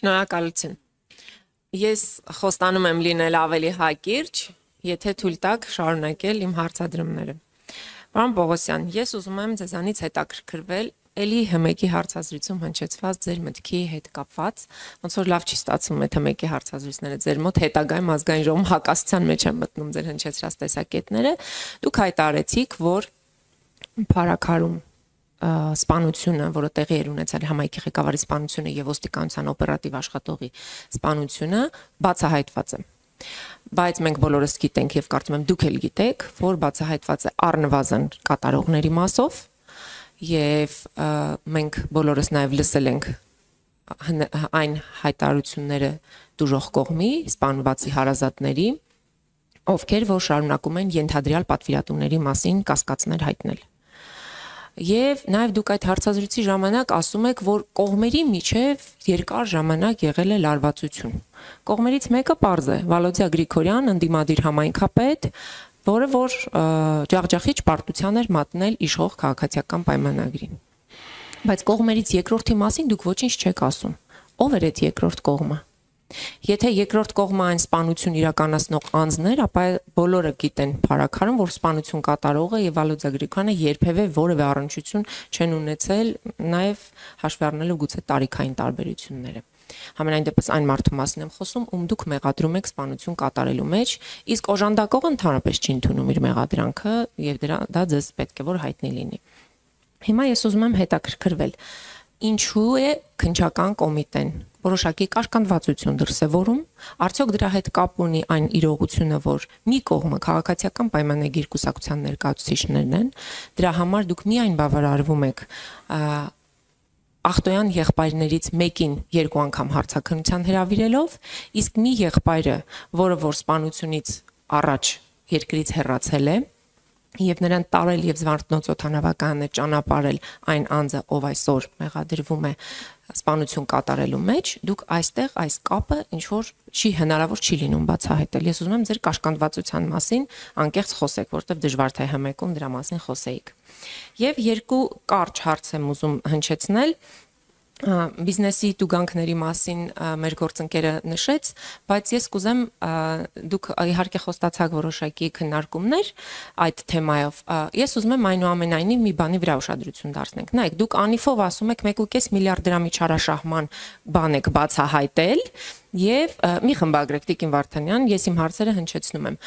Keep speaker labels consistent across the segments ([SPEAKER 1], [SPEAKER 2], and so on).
[SPEAKER 1] Շնորհակալություն։ Ես խոստանում եմ լինել ավելի հակիրճ, եթե թույլ տաք շարունակել իմ հարցադրումները։ Պարոն Պողոսյան, ես ուզում եմ ձեզանից հետաքրքրվել էլի հմեկի հարցազրույցում հնչեցված ձեր մտքի հետ կապված, ոնց որ լավ չի ստացվում այդ հմեկի հարցազրույցները ձեր մոտ հետագայում ազգային ժողովում հակասության մեջ են մտնում ձեր հնչեցրած տեսակետները։ Դուք հայտարարեցիք, որ Փարաքարում սպանությունը, որը տեղի էր ունեցել համայնքի ղեկավարի սպանությունը եւ ոստիկանության օպերատիվ աշխատողի սպանությունը բացահայտված է։ Բայց մենք բոլորս գիտենք եւ կարծում եմ դուք էլ գիտեք, որ բացահայտված է առնվազն կատարողների մասով եւ մենք բոլորս նաեւ լսել ենք այն հայտարարությունները դժոխք կողմի սպանվածի հարազատների, ովքեր որ շարունակում են ենթադրյալ պատվիրատուների մասին կասկածներ հայտնել։ Եվ նաև դուք այդ հարցազրույցի ժամանակ ասում եք, որ կողմերի միջև երկար ժամանակ եղել է լարվածություն։ Կողմերից մեկը պարզ է Վալոդիա Գրիգորյան, ընդդիմադիր համայնքապետ, որը որ ջախջախիչ պարտության էր մատնել իշխող քաղաքացիական պայմանագրին։ Բայց կողմերից երկրորդի մասին դուք ոչինչ չեք ասում։ Ո՞վ էր այդ երկրորդ կողմը։ Եթե երկրորդ կողմը այն սպանություն իրականացնող անձներ, ապա բոլորը գիտեն Փարաքարում, որ սպանություն կատարողը եւ Վալոդիա Գրիգորյանը երբևէ որևէ առնչություն չեն ունեցել, նաեւ հաշվի առնելով գուցե տարիքային տարբերությունները։ Համենայն դեպս այն մարդու մասին եմ խոսում, ում դուք մեղադրում եք սպանություն կատարելու մեջ, իսկ օժանդակողը ընդհանրապես չի ընդունում իր մեղադրանքը եւ դա ձեզ պետք է որ հայտնի լինի։ Հիմա ես ուզում եմ հետաքրքրվել, ինչու է քննչական կոմիտեն որոշակի կաշկանդվածություն դրսևորում, արդյոք դրա հետ կապ ունի այն իրողությունը, որ մի կողմը քաղաքացիական պայմանագիր կուսակցության ներկայացուցիչներն են, դրա համար դուք միայն բավարարվում եք ախտոյան եղբայրներից մեկին երկու անգամ հարցաքննության հրավիրելով, իսկ մի եղբայրը, որը որ սպանությունից առաջ երկրից հեռացել է, եւ նրան տարել եւ զվարթնոցոթանավականը ճանապարհել այն անձը, ով այսօր մեղադրվում է սպանություն կատարելու մեջ, դուք այստեղ այս կապը ինչ որ հնարավոր չի լինում բացահայտել։ Ես ուզում եմ ձեր կաշկանդվածության մասին անկեղծ խոսեք, որովհետեւ դժվար թե հմեկում դրա մասին խոսեիք։ Եվ երկու կարճ հարց եմ ուզում հնչեցնել բիզնեսի տուգանքների մասին մեր գործընկերը նշեց, բայց ես կուզեմ դուք իհարկե խոստացաք որոշակի քննարկումներ այդ թեմայով։ Ես ուզում եմ այնուամենայնիվ մի բանի վրա ուշադրություն դարձնենք։ Նայեք, դուք անիֆով ասում եք 1.5 միլիարդ դրամի չարաշահման բան եք բացահայտել եւ մի խմբագրեք Տիկին Վարդանյան, ես իմ հարցերը հնչեցնում եմ։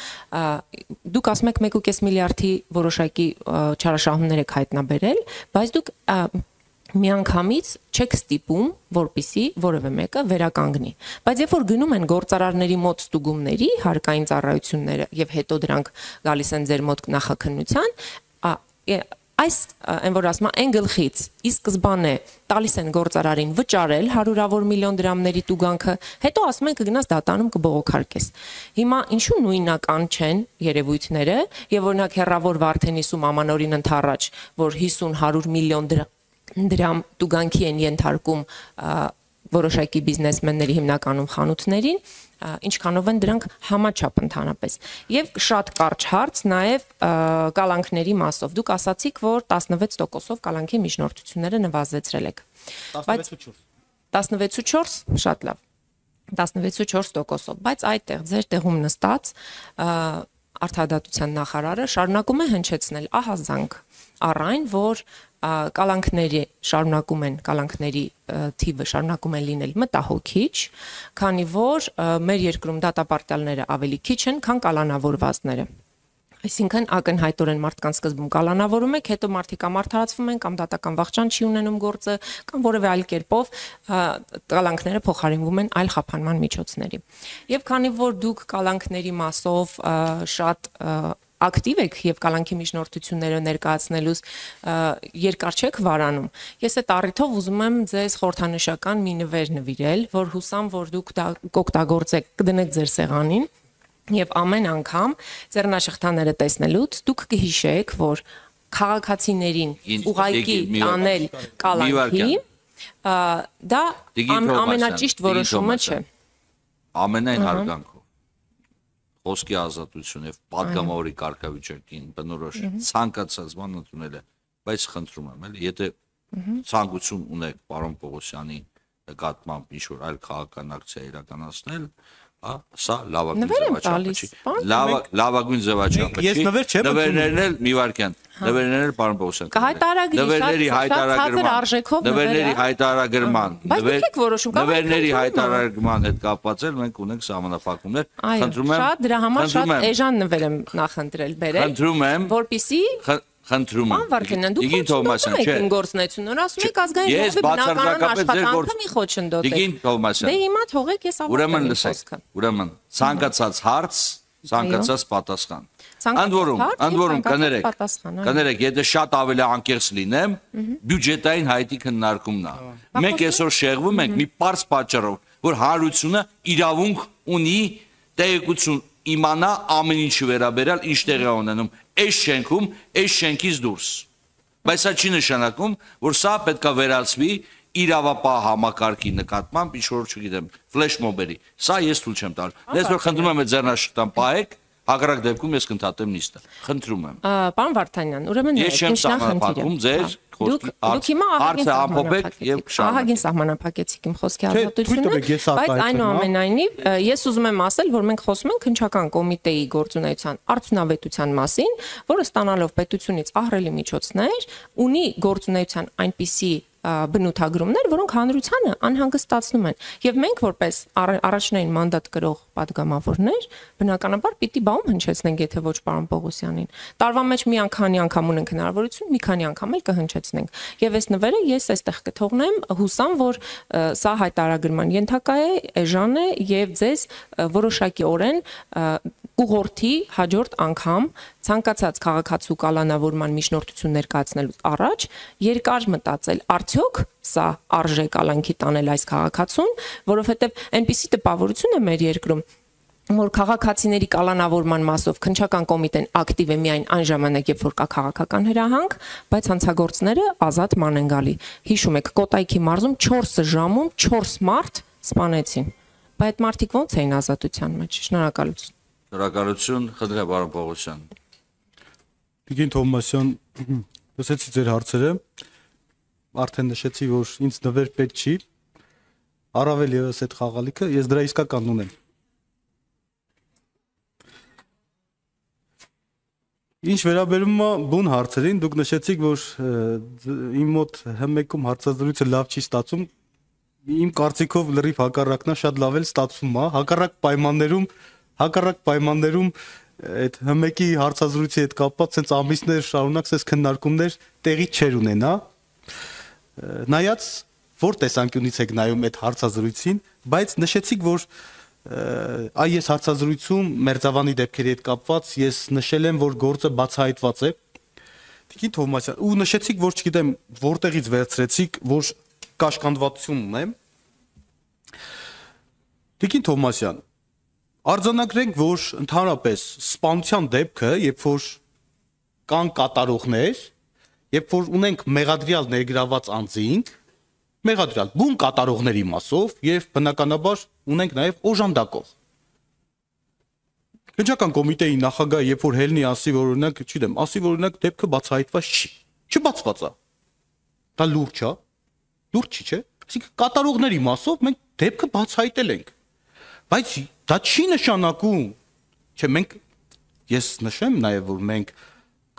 [SPEAKER 1] Դուք ասում եք 1.5 միլիարդի որոշակի չարաշահումներ եք հայտնաբերել, բայց դուք միանգամից չեք ստիպում, որպիսի որևէ մեկը վերականգնի։ Բայց երբ որ գնում են գործարարների մոտ ստուգումների, հարկային ծառայությունները եւ հետո դրանք գալիս են ձեր մոտ նախաքննության, այս այն որ ասում են գլխից ի սկզբանե տալիս են գործարարին վճարել հարյուրավոր միլիոն դրամների տուգանքը, հետո ասում են կգնաս դատանում կբողոքարկես։ Հիմա ինչու նույնական չեն երևույթները եւ օրինակ հերրավոր Վարդենիսում ամանորին ընթառաջ, որ 50-100 միլիոն դրամ տուգանքի են ենթարկում որոշակի բիզնեսմենների հիմնականում խանութներին, ինչքանով են դրանք համաչափ ընդհանրապես։ Եվ շատ կարճ հարց նաև կալանքների մասով։ Դուք ասացիք, որ 16%-ով կալանքի միջնորդությունները նվազեցրել եք։ 16.4, շատ լավ։ 16.4%-ով, բայց այդտեղ ձեր տեղում նստած արդարադատության նախարարը շարունակում է հնչեցնել ահազանգ առ այն, որ կալանքների թիվը շարունակում են լինել մտահոգիչ, քանի որ մեր երկրում դատապարտյալները ավելի քիչ են, քան կալանավորվածները։ Այսինքն ակնհայտորեն մարդկանց սկզբում կալանավորում եք, հետո մարդիկ կամ արդարացվում են, կամ դատական վախճան չի ունենում գործը, կամ որևէ այլ կերպով կալանքները փոխարինվում են այլ խափանման միջոցների։ Եվ քանի որ դուք կալանքների մասով շատ ակտիվ եք եւ կալանքի միջնորդությունները ներկայացնելուց երկար չեք վարանում, ես այդ առիթով ուզում եմ ձեզ խորհրդանշական մի նվեր նվիրել, որ հուսամ, որ դուք դա կօգտագործեք, կդնեք ձեր սեղանին եւ ամեն անգամ ձեռնաշղթաները տեսնելուց դուք կհիշեք, որ քաղաքացիներին ուղղակի տանել կալանքի դա ամենաճիշտ որոշումը չէ։
[SPEAKER 2] Ամենայն հարգանքով խոսքի ազատություն եւ պատգամավորի կարգավիճակին բնորոշ ցանկացած բան ընդունել է, բայց խնդրում եմ, էլի, եթե ցանկություն ունեք պարոն Պողոսյանի նկատմամբ ինչ-որ այլ քաղաքական ակցիա իրականացնել, սա լավագույն ձևաչափը չի։ Նվերներն էլ մի վարքյան, նվերներն էլ պարոն Պողոսյան։ Նվերների հայտարարագրման, նվերների հայտարարագրման հետ կապված էլ մենք ունենք սահմանափակումներ։ Խնդրում եմ,
[SPEAKER 1] շատ դրա համար շատ էժան նվեր եմ նախընտրել բերել, որպեսզի
[SPEAKER 2] խնդրում եմ։
[SPEAKER 1] Վարդանյան, դուք խոչընդոտում եք իմ գործունեությունը, նոր ասում եք ազգային ժողովի բնականon աշխատանքը մի խոչընդոտեք։
[SPEAKER 2] Տիկին Թովմասյան։
[SPEAKER 1] Դե հիմա թողեք ես
[SPEAKER 2] Ուրեմն լսեք, ուրեմն ցանկացած հարց, ցանկացած պատասխան։ Ընդ որում կներեք, եթե շատ ավելի անկեղծ լինեմ, բյուջետային հայտի քննարկումն է։ Մենք այսօր շեղվում ենք մի պարզ պատճառով, որ հանրությունը իրավունք ունի տեղեկություն իմանա ամեն ինչի վերաբերյալ ինչ տեղի ունենում այս շենքում, այս շենքից դուրս։ Բայց սա չի նշանակում, որ սա պետք է վերածվի իրավապահ համակարգի նկատմամբ ինչ-որ, չգիտեմ, ֆլեշ մոբերի։ Սա ես թույլ չեմ տալու։ Ես որ խնդրում եմ այդ ձեռնարկատան պահեք, հակառակ դեպքում ես կընդհատեմ նիստը։ Խնդրում եմ։
[SPEAKER 1] Պարոն Վարդանյան, ուրեմն
[SPEAKER 2] ես չեմ սահմանափակում ձեր
[SPEAKER 1] Դուք հիմա ահագին սահմանափակեցիք իմ խոսքի ազատությունը, բայց այնուամենայնիվ ես ուզում եմ ասել, որ մենք խոսում ենք քննչական կոմիտեի գործունեության արդյունավետության մասին, որը ստանալով պետությունից ահռելի միջոցներ, ունի գործունեության այնպիսի բնութագրումներ, որոնք հանրությանը անհանգստացնում են։ Եվ մենք որպես առաջնային մանդատ կրող պատգամավորներ, բնականաբար պիտի բաում հնչեցնենք, եթե ոչ պարոն Պողոսյանին։ Տարվա մեջ մի անգամ ունենք հնարավորություն, մի քանի անգամ էլ կհնչեցնենք։ Եվ այս նվերը ես այստեղ կթողնեմ, հուսամ, որ սա հայտարարագրման ենթակա է, էժան է եւ ձեզ որոշակիորեն ուղղորդի հաջորդ անգամ ցանկացած քաղաքացու կալանավորման միջնորդություն ներկայացնելուց առաջ երկար մտածել, արդյոք սա արժե կալանքի տանել այս քաղաքացուն, որովհետև այնպիսի տպավորություն է մեր երկրում, որ քաղաքացիների կալանավորման մասով քննչական կոմիտեն ակտիվ է միայն այն ժամանակ, երբ որ կա քաղաքական հրահանգ, բայց հանցագործները ազատ ման են գալի։ Հիշում եք, Կոտայքի մարզում 4 ժամում 4 մարդ սպանեցին։ Բայց այդ մարդիկ ո՞նց էին ազատության մեջ։ Շնորհակալություն։
[SPEAKER 2] Շնորհակալություն, խնդրեմ պարոն Պողոսյան։
[SPEAKER 3] Տիկին Թովմասյան, լսեցի ձեր հարցերը, արդեն նշեցի, որ ինձ նվեր պետք չի, առավել ևս այդ խաղալիքը, ես դրա իսկական ունեմ։ Ինչ վերաբերում է բուն հարցերին, դուք նշեցիք, որ իմ մոտ հմեկում հարցազրույցը լավ չի ստացում, իմ կարծիքով լրիվ հակառակն է, շատ լավ էլ ստացվում է, հակառակ պայմաններում այդ հմեկի հարցազրույցի հետ կապված sense ամիսներ շարունակ sense քննարկումներ տեղի չեր ունենա։ Նայած որ տեսանկյունից եք նայում այդ հարցազրույցին, բայց նշեցիք, որ այս հարցազրույցում Մերձավանի դեպքերի հետ կապված ես նշել եմ, որ գործը բացահայտված է։ Տիկին Թովմասյան, ու նշեցիք, որ չգիտեմ, որտեղից վերցրեցիք, որ կաշկանդվածություն ունեմ։ Տիկին Թովմասյան, արձանագրենք, որ ընդհանրապես սպանության դեպքը, երբ որ կան կատարողներ, երբ որ ունենք մեղադրյալ ներգրաված անձինք, մեղադրյալ բուն կատարողների մասով եւ բնականաբար ունենք նաեւ օժանդակող։ Քննչական կոմիտեի նախագահ երբ որ հելնի ասի, որ օրինակ, չգիտեմ, ասի, որ օրինակ դեպքը բացահայտված չի։ Չբացված է։ Դա լուրջ է։ Լուրջ չի, չէ՞։ Այսինքն կատարողների մասով մենք դեպքը բացահայտել ենք։ Բայց դա չի նշանակում, չէ, մենք ես նշեմ նաեւ, որ մենք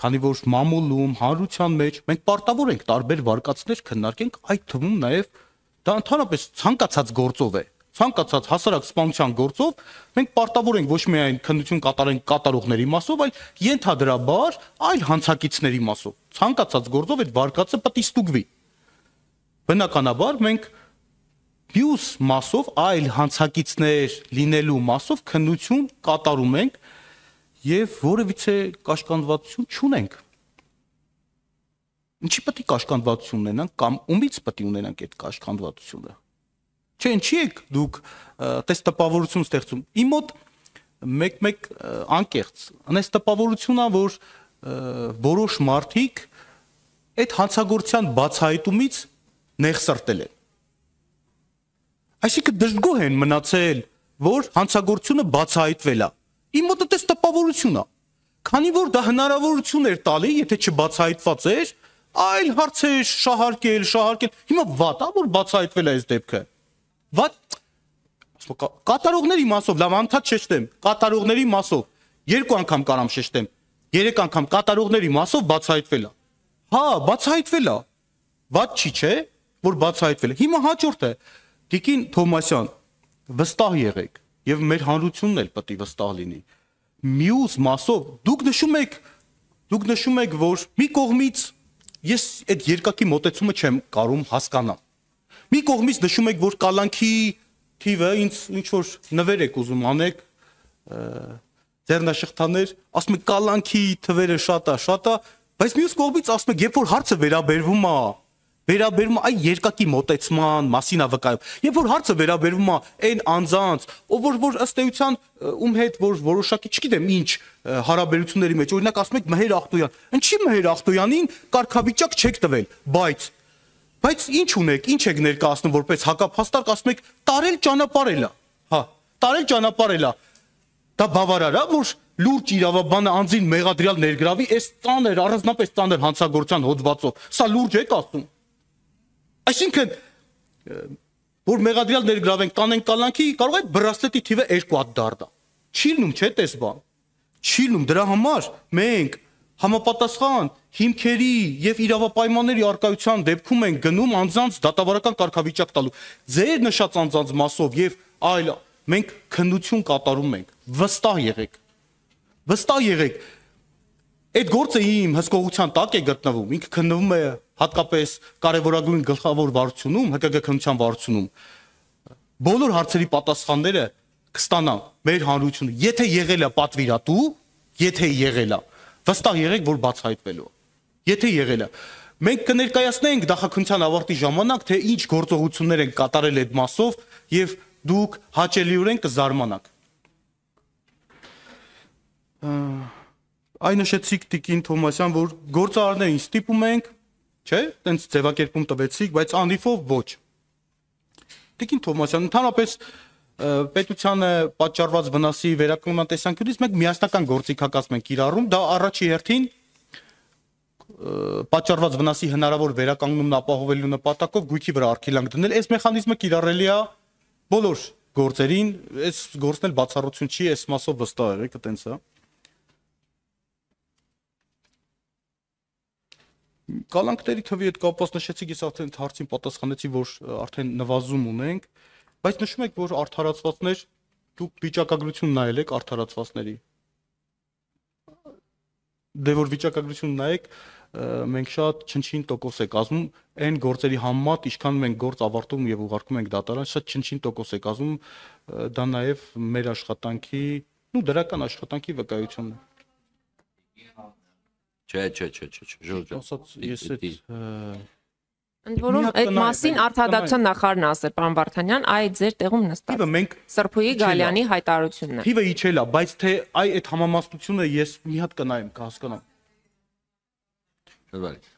[SPEAKER 3] քանի որ մամուլում, հանրության մեջ մենք պարտավոր ենք տարբեր վարկածներ քննարկենք, այդ թվում նաև դա ընդհանրապես ցանկացած գործով է, ցանկացած հասարակ սպանության գործով մենք պարտավոր ենք ոչ միայն քննություն կատարենք կատարողների մասով, այլ ենթադրաբար այլ հանցակիցների մասով։ Ցանկացած գործով այդ վարկածը պետք է ստուգվի։ Բնականաբար մենք մյուս մասով այլ հանցակիցներ լինելու մասով քննություն կատարում ենք եւ որևիցե կաշկանդվածություն չունենք։ Ինչի պետք է կաշկանդվածություն ունենանք կամ ումից պետք է ունենանք այդ կաշկանդվածությունը։ Չէ, ինչի եք դուք տես տպավորություն ստեղծում։ Իմ մոտ մեկ անկեղծ, անես տպավորությունն է, որ որոշ մարդիկ այդ հանցագործության բացահայտումից նեղսրտել են։ Այսինքն դժգոհ են մնացել, որ հանցագործությունը բացահայտվել է։ Իմ մոտ այդպես տպավորություն է։ Քանի որ դա հնարավորություն էր տալի, եթե չբացահայտված էր, այլ հարցեր շահարկել։ Հիմա վատ է, որ բացահայտվել է այս դեպքը։ Կատարողների մասով լավ անդադ շեշտեմ, կատարողների մասով 2 անգամ կարամ շեշտեմ, 3 անգամ կատարողների մասով բացահայտվել է։ Հա, բացահայտվել է։ Ված չի, չէ, որ բացահայտվել է։ Հիմա հաջորդը Տիկին Թոմասյան, վստահ եղեք, եւ մեր հանրությունն էլ պետք է վստահ լինի։ Մյուս մասով դուք նշում եք, որ մի կողմից ես այդ երկակի մոտեցումը չեմ կարում հասկանամ։ Մի կողմից նշում եք, որ կալանքի թիվը ինձ ինչ որ նվեր եք ուզում անեք, ձեռնաշղթաներ, ասում եք կալանքի թվերը շատ է, բայց մյուս կողմից ասում եք, երբ որ հարցը վերաբերվում է այ երկակի մոտեցման մասին է վկայում։ Երբ որ հարցը վերաբերվում է այն անձանց, որ ըստ էության ում հետ որ որոշակի, չգիտեմ, ինչ հարաբերությունների մեջ, օրինակ ասում եք Մհեր Ախտոյան, ինչի Մհեր Ախտոյանին կարգավիճակ չեք տվել, բայց ինչ ունեք, ինչ եք ներկայացնում որպես հակափաստարկ, ասում եք տարել ճանապարհել է, հա, տարել ճանապարհել է։ Դա բավարար է, որ լուրջ իրավաբանը անձին մեղադրյալ ներգրավի, այս ծանր, առանձնապես ծանր հանցագործության հոդվածով։ Սա լուրջ եք ասում։ Այսինքն, որ մեղադրյալ ներգրավենք, տանենք կալանքի, կարող է բրասլետի թիվը 2 հատ դառնա։ Չի լինում, չէ՞ տեսբան։ Չի լինում, դրա համար մենք համապատասխան հիմքերի եւ իրավապայմանների արկայության դեպքում ենք գնում անձանց դատավարական կարգավիճակ տալու։ Ձեր նշած անձանց մասով եւ այլ մենք քննություն կատարում ենք։ Վստահ եղեք։ Վստահ եղեք։ Այդ գործը իմ հսկողության տակ է գտնվում, ինքը քննվում է հատկապես կարևորագույն գլխավոր վարչությունում, ՀԿԳ քննության վարչությունում։ Բոլոր հարցերի պատասխանները կստանան մեր հանրությունը, եթե եղել է պատվիրատու, եթե եղել է, վստահ եղեք, որ բացահայտվելու է։ Եթե եղել է, մենք կներկայացնենք դախաքննության ավարտի ժամանակ, թե ինչ գործողություններ են կատարել այդ մասով եւ դուք հաճելիորեն կզարմանաք։ Այն նշեցիք Տիկին Թոմասյան, որ գործարարներին ստիպում ենք, չէ՞, տենց ձևակերպում տվեցիք, բայց անիվով ոչ։ Տիկին Թոմասյան, ընդհանրապես պետությանը պատճառված վնասի վերականգնման տեսանկյունից մենք միասնական գործիքակազմ ենք կիրառում, դա առաջի հերթին պատճառված վնասի հնարավոր վերականգնումն ապահովելու նպատակով գույքի վրա արգելանք դնել, այս մեխանիզմը կիրառելի է բոլոր գործերին, այս գործն էլ բացառություն չի, այս մասով վստահ եղեք, այտենց է։ Կալանքների թվի հետ կապված նշեցիք, ես արդեն հարցին պատասխանեցի, որ արդեն նվազում ունենք, բայց նշում եք, որ արդարացվածներ, դուք վիճակագրություն նայել եք արդարացվածների։ Դե որ վիճակագրություն նայեք, մենք շատ չնչին տոկոս է կազմում այն գործերի համեմատ, ինչքան մենք գործ ավարտում եւ ուղարկում ենք դատարան, շատ չնչին տոկոս է կազմում, դա նաեւ մեր աշխատանքի, դրական աշխատանքի վկայությունն է։
[SPEAKER 2] Չէ, Ժորժ։
[SPEAKER 3] Ես այդ
[SPEAKER 1] ընդ որում այդ մասին արտադատության նախարարն ասել, պարոն Վարդանյան, այդ ձեր տեղում նստած։ Սրբուի Գալյանի հայտարարությունն է։
[SPEAKER 3] Թիվը իջել է, բայց թե այդ համամասնությունը ես մի հատ կնայեմ, կհասկանամ։
[SPEAKER 2] Շնորհակալ։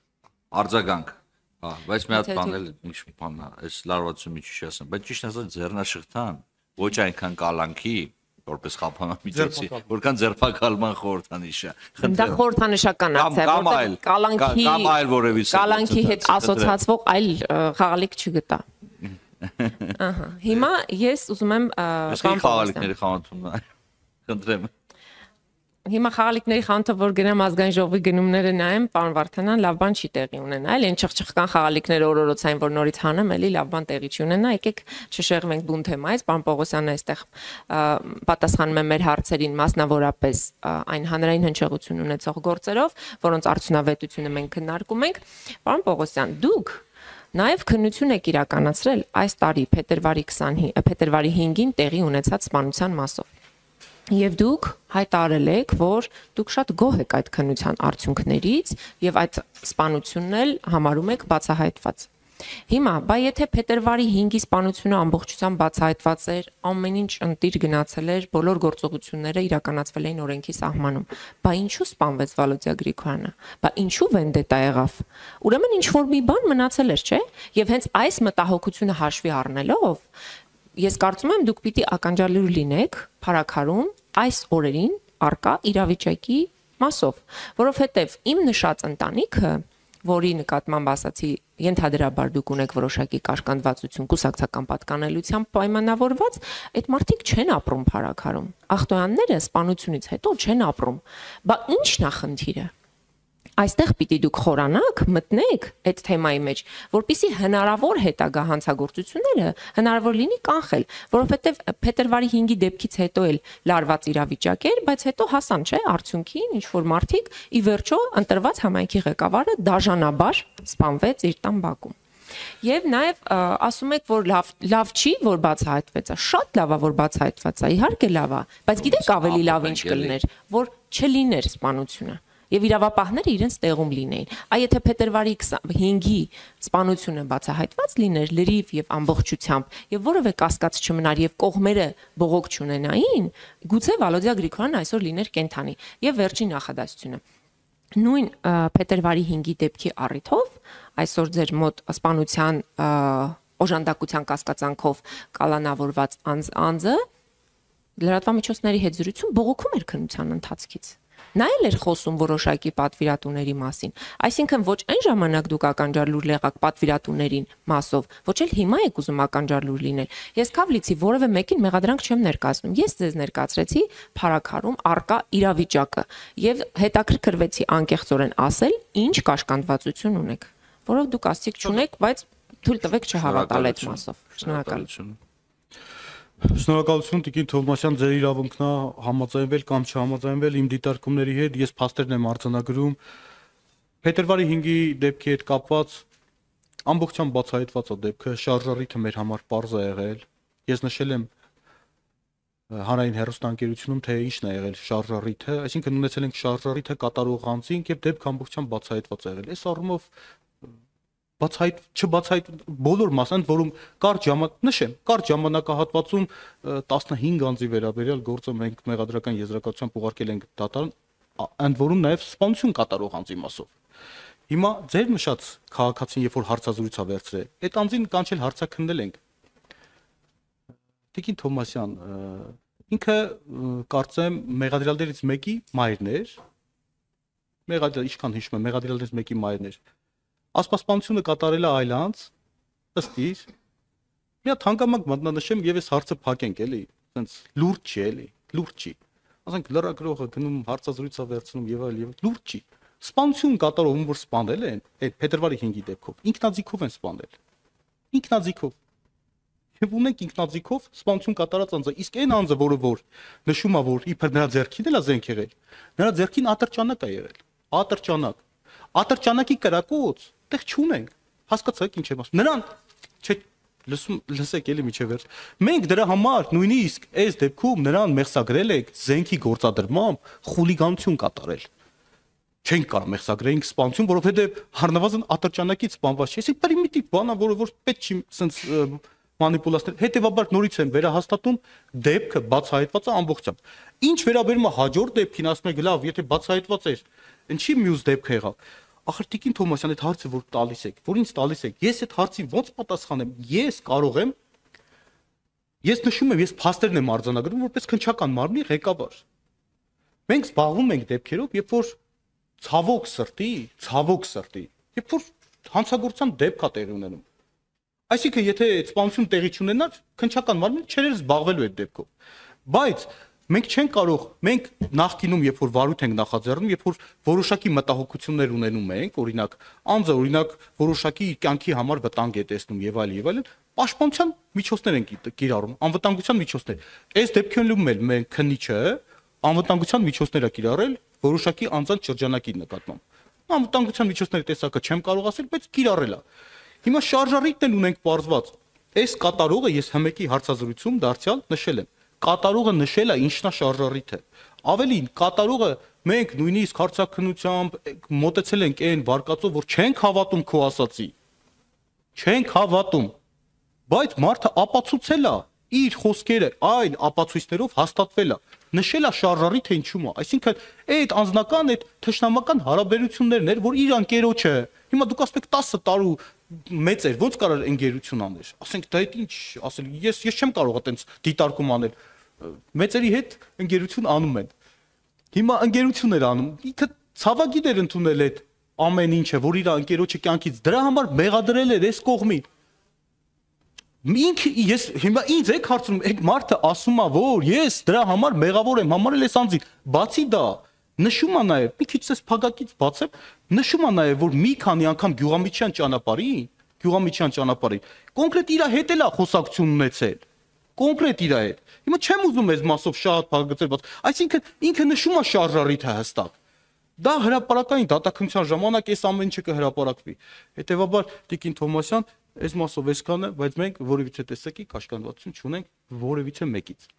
[SPEAKER 2] Արձագանք։ Հա, բայց մի հատ բան էլ ինչ բան է, այս լարվածություն միջի ասեմ, բայց ճիշտ ասած ձեռնաշղթան ոչ այնքան կալանքի որպես խափանամիջոցի, որքան ձերբակալման խորհրդանիշը։
[SPEAKER 1] Դա խորհրդանշական է, որտեղ կալանքի հետ ասոցացվող այլ խաղալիք չգտա։ Ահա, հիմա ես ուզում եմ
[SPEAKER 2] խաղալիքների խանութում խնդրեմ։
[SPEAKER 1] Հիմա խաղալիքների խանութը, որ գնամ ազգային ժողովի գնումները նայեմ, պարոն Վարդանյան, լավ բան չի տեղի ունենա, այն չխչխկան խաղալիքները օրորոցային, որ նորից հանեմ, էլի լավ բան տեղի չի ունենա, եկեք չշեղվենք բուն թեմայից, պարոն Պողոսյանն այստեղ պատասխանում է մեր հարցերին, մասնավորապես այն հանրային հնչեղություն ունեցող գործերով, որոնց արդյունավետությունը մենք քննարկում ենք։ Պարոն Պողոսյան, դուք նաև քննություն եք իրականացրել այս տարի փետրվարի 5-ին տեղի ունեցած սպանության մասով։ Եվ դուք հայտարարել եք, որ դուք շատ գոհ եք այդ քննության արդյունքներից եւ այդ սպանությունն էլ համարում եք բացահայտված։ Հիմա, բայ եթե փետրվարի 5-ի սպանությունը ամբողջությամբ բացահայտված էր, ամեն ինչ ընտիր գնացել էր, բոլոր գործողությունները իրականացվել էին օրենքի սահմանում, բա ինչու սպանվեց Վալոդիա Գրիգորյանը, բա ինչու վենդետա եղավ։ Ուրեմն ինչ որ մի բան մնացել էր, չէ՞։ Եվ հենց այս մտահոգությունը հաշվի առնելով ես կարծում եմ դուք պիտի ականջալուր լինեք փարաքարում այս օրերին արկա իրավիճակի մասով, որովհետև իմ նշած ընտանիքը, որի նկատմամբ ասացի ենթադրաբար դուք ունեք որոշակի կաշկանդվածություն, կուսակցական պատկանելությամբ պայմանավորված, այդ մարդիկ չեն ապրում փարաքարում։ Ախտոյանները սպանությունից հետո չեն ապրում։ Բա ի՞նչն է խնդիրը։ Այստեղ պիտի դուք խորանաք, մտնեք այդ թեմայի մեջ, որpիսի հնարավոր հետագա հանցագործությունները հնարավոր լինի կանխել, որովհետև փետրվարի 5-ի դեպքից հետո էլ լարված իրավիճակ էր, բայց հետո հասան, չէ, արդյունքին ինչ որ մարդիկ ի վերջո ընտրված համայնքի ղեկավարը դաժանաբար սպանվեց իր տան բակում։ Եվ նաև ասում եք, որ լավ չի, որ բացահայտվեց, շատ լավ է, որ բացահայտված է, իհարկե լավ է, բայց գիտեք ավելի լավ ինչ կլիներ, որ չլիներ սպանությունը։ Եվ իրավապահները իրենց տեղում լինեին։ Այ եթե փետրվարի 5-ի սպանությունը բացահայտված լիներ լրիվ եւ ամբողջությամբ եւ որևէ կասկած չմնար եւ կողմերը բողոք չունենային, գուցե Վալոդիա Գրիգորյանը այսօր լիներ կենթանի։ Եվ վերջին նախադասությունը։ Նույն փետրվարի 5-ի դեպքի առիթով այսօր ձեր մոտ սպանության օժանդակության կասկածանքով կալանավորված անձը լրատվամիջոցների հետ զրույցում բողոքում էր քննության ընթացքից։ Նա էլ էր խոսում որոշակի պատվիրատուների մասին։ Այսինքն ոչ այն ժամանակ դուք ականջալուր եղաք պատվիրատուներին մասով, ոչ էլ հիմա եք ուզում ականջալուր լինել։ Ես Քավլիցի որևէ մեկին մեղադրանք չեմ ներկայացնում։ Ես ձեզ ներկայացրեցի փարաքարում արկա իրավիճակը եւ հետաքրքրվեցի անկեղծորեն ասել, ինչ կաշկանդվածություն ունեք, որով դուք աստիճ չունեք, բայց թույլ տվեք չհավատալ այդ մասով։ Շնորհակալություն։
[SPEAKER 3] Շնորհակալություն Տիկին Թովմասյան, ձեր իրավունքն է համաձայնվել կամ չհամաձայնվել իմ դիտարկումների հետ, ես փաստերն եմ արձանագրում։ Փետրվարի 5-ի դեպքի հետ կապված ամբողջությամբ բացահայտված է դեպքը, շարժառիթը մեր համար պարզ է եղել։ Ես նշել եմ հանրային հեռուստաընկերությունում, թե ինչն է եղել շարժառիթը, այսինքն ունեցել ենք շարժառիթը կատարող անձինք եւ դեպքը ամբողջությամբ բացահայտված է եղել։ Այս առումով չբացահայտ բոլոր մասն, որում կարճ ժամանակահատվածում 15 անձի վերաբերյալ գործը մենք մեղադրական եզրակացությամբ ուղարկել ենք դատարան, ընդ որում նաև սպանություն կատարող անձի մասով։ Հիմա ձեր նշած քաղաքացին, երբ որ հարցազրույց է վերցրել, այդ անձին կանչել հարցաքննել ենք։ Տիկին Թովմասյան, ինքը կարծեմ մեղադրյալներից մեկի մայրն էր, ինչքան հիշում եմ, մեղադրյալներից մեկի մայրն էր։ Ասպասպանությունը կատարել է այլ անձ, ըստ իր։ Մի հատ հանգամանք մատնանշեմ եւ այս հարցը փակենք, էլի, ասենց լուրջ չի, էլի, լուրջ չի։ Ասենք լրագրողը գնում հարցազրույց է վերցնում եւ այլ, լուրջ չի։ Սպանություն կատարող ում որ սպանել են, այդ փետրվարի 5-ի դեպքով, ինքնաձիգով են սպանել։ Ինքնաձիգով։ Եվ ունենք ինքնաձիգով սպանություն կատարած անձը, իսկ այն անձը, որը որ նշում է, որ իբր նրա ձեռքին էլ է զենք եղել, նրա ձեռքին ատրճանակ է եղել, ատրճանակ։ Ատրճանակի կրակոց տեղ չունենք, հասկացաք ինչ եմ ասում։ Նրան չէ լսեք էլի միջև վերջ։ Մենք դրա համար նույնիսկ այս դեպքում նրան մեղսագրել ենք զենքի գործադրմամբ խուլիգանություն կատարել։ Չենք կարող մեղսագրենք սպանություն, որովհետև առնվազն ատրճանակից սպանված չէ։ Իսկ պրիմիտիվ բան է, որը պետք չի սենց մանիպուլացնել։ Հետևաբար նորից եմ վերահաստատում դեպքը բացահայտված է ամբողջությամբ։ Ինչ վերաբերում է հաջորդ դեպքին, ասում եք, լավ, եթե բացահայտված էր, ինչի մյուս դեպք եղավ։ Ախր Տիկին Թովմասյան, այդ հարցը որ տալիս եք, որ ինձ տալիս եք, ես այդ հարցին ոնց պատասխանեմ։ Ես կարող եմ, ես նշում եմ, ես փաստերն եմ արձանագրում որպես քննչական մարմնի ղեկավար։ Մենք զբաղվում ենք դեպքերով, երբ որ ցավոք սրտի, երբ որ հանցագործության դեպք է տեղի ունենում։ Այսինքն, եթե այդ սպանություն տեղի չունենար, քննչական մարմինը չէր զբաղվելու այդ դեպքով։ Բայց մենք չենք կարող, մենք նախկինում, երբ որ վարույթ ենք նախաձեռնում, երբ որ որոշակի մտահոգություններ ունենում ենք, օրինակ, անձը օրինակ որոշակի կյանքի համար վտանգ է տեսնում եւ այլն, պաշտպանության միջոցներ ենք կիրառում, անվտանգության միջոցներ։ Այս դեպքերում էլ մենք քննիչը անվտանգության միջոցներ է կիրառել որոշակի անձանց շրջանակի նկատմամբ։ Անվտանգության միջոցների տեսակը չեմ կարող ասել, բայց կիրառել է։ Հիմա շարժառիթն էլ ունենք պարզված։ Այս կատարողը ես հմեկի հարցազրույցում դարձյալ նշել եմ։ Կատարողը նշել է ինչն է շարժառիթը։ Ավելին, կատարողը մենք նույնիսկ հարցաքննությամբ մոտեցել ենք այն վարկածով, որ չենք հավատում քո ասացի։ Չենք հավատում։ Բայց մարդը ապացուցել է իր խոսքերը այլ ապացույցներով հաստատվել է։ Նշել է շարժառիթը ինչու՞մ է։ Այսինքն այդ անձնական, այդ թշնամական հարաբերություններն էր, որ իր անկերոջը, հիմա դուք ասեք 10 տարու մեծ էր, ոնց կարող ընկերություն աներ։ Ասենք դա ինչ ասել, ես չեմ կարող այտենց դիտարկում անել։ Մեծերի հետ ընկերություն անում են։ Հիմա ընկերություն էր անում, ինքը ցավագիր էր ընդունել այդ ամեն ինչը, որ իր ընկերոջը կյանքից դրա համար մեղադրել էր այս կողմին։ Ես հիմա ինձ եք հարցնում, այդ մարդը ասում է, որ ես դրա համար մեղավոր եմ համարել այս անձին։ Բացի դա, նշում է նաև, մի քիչ էս փակակից բացեմ, նշում է նաև, որ մի քանի անգամ Գյուղամիջյան ճանապարհին, կոնկրետ իր հետ էլ է խոսակցություն ունեցել։ Կոնկրետ իր հետ։ Հիմա չեմ ուզում այս մասով շատ փակագծել բաց, այսինքն ինքը նշում է շարժառիթը հստակ։ Դա հրապարակային դատաքննության ժամանակ այս ամեն ինչը կհրապարակվի։ Հետևաբար Տիկին Թոմասյան, այս մասով այսքանը, բայց մենք որևիցե տեսակի կաշկանդվածություն չունենք որևիցե մեկից։